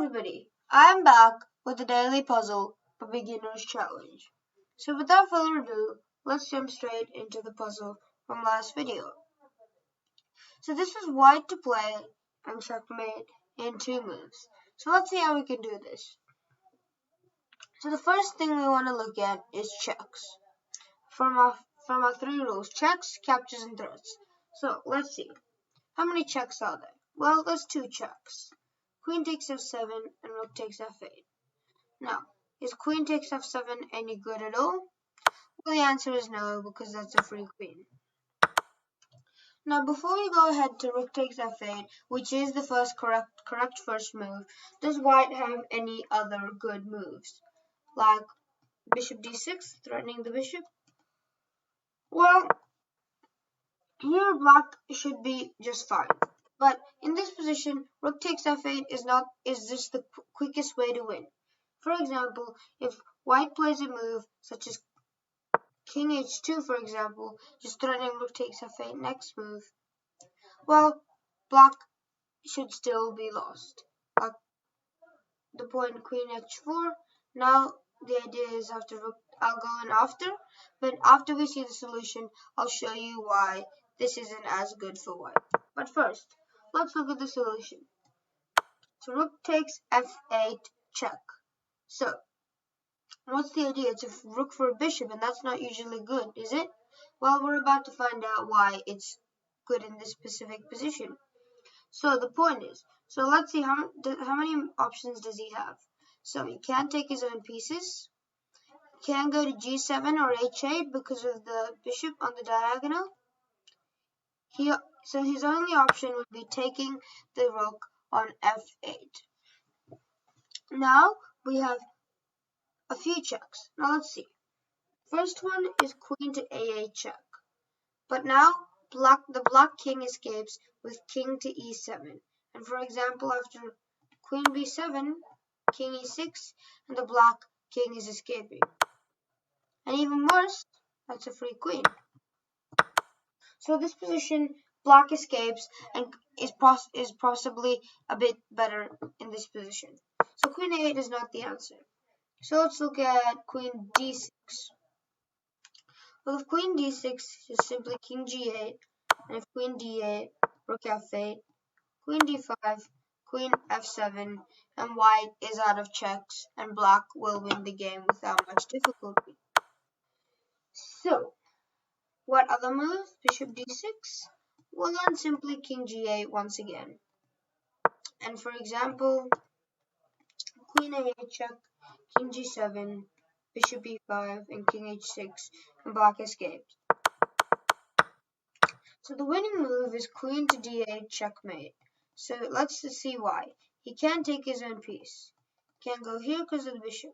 everybody, I am back with the daily puzzle for beginners challenge. So without further ado, let's jump straight into the puzzle from last video. So this is white to play and checkmate in 2 moves. So let's see how we can do this. So the first thing we want to look at is checks. From our 3 rules, checks, captures, and threats. So let's see. How many checks are there? Well, there's 2 checks. Queen takes f7 and rook takes f8. Now, is queen takes f7 any good at all? Well, the answer is no, because that's a free queen. Now, before we go ahead to rook takes f8, which is the first correct first move, does white have any other good moves? Like bishop d6, threatening the bishop? Well, here black should be just fine. But in this position, rook takes f8 is just the quickest way to win. For example, if white plays a move such as king h2, for example, just threatening rook takes f8 next move, well, black should still be lost. The point queen h4. Now the idea is after rook, I'll go in after, but after we see the solution, I'll show you why this isn't as good for white. But first, let's look at the solution. So rook takes f8 check. So what's the idea? It's a rook for a bishop, and that's not usually good, is it? Well, we're about to find out why it's good in this specific position. So the point is, so let's see how many options does he have. So he can take his own pieces, can go to g7 or h8 because of the bishop on the diagonal. So his only option would be taking the rook on f8. Now we have a few checks. Now let's see. First one is queen to a8 check. But now the black king escapes with king to e7. And for example, after queen b7, king e6, and the black king is escaping. And even worse, that's a free queen. So this position, black escapes and is possibly a bit better in this position. So queen a8 is not the answer. So let's look at queen d6. Well, if queen d6 is simply king g8, and if queen d8, rook f8, queen d5, queen f7, and white is out of checks, and black will win the game without much difficulty. So, what other moves? Bishop d6? Well, then simply king g8 once again. And for example, queen a8 check, king g7, bishop e5, and king h6, and black escapes. So the winning move is queen to d8 checkmate. So let's see why. He can't take his own piece. Can't go here because of the bishop.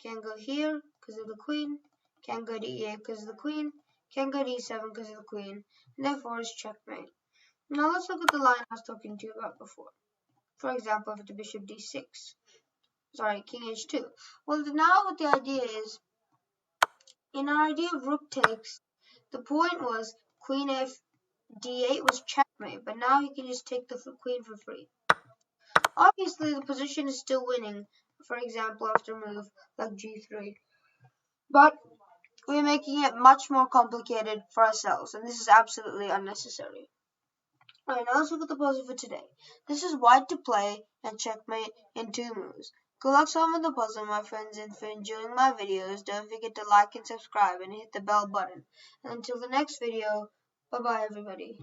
Can't go here because of the queen. Can't go to e8 because of the queen. Can't go to e7 because of the queen. And therefore it's checkmate. Now let's look at the line I was talking to you about before. For example, if it's bishop d6. Sorry, king h2. Well, now what the idea is, in our idea of rook takes, the point was queen f d8 was checkmate, but now you can just take the queen for free. Obviously, the position is still winning, for example, after a move like g3. But we're making it much more complicated for ourselves, and this is absolutely unnecessary. Alright, now let's look at the puzzle for today. This is white to play and checkmate in 2 moves. Good luck solving the puzzle, my friends, and for enjoying my videos, don't forget to like and subscribe and hit the bell button. And until the next video, bye-bye everybody.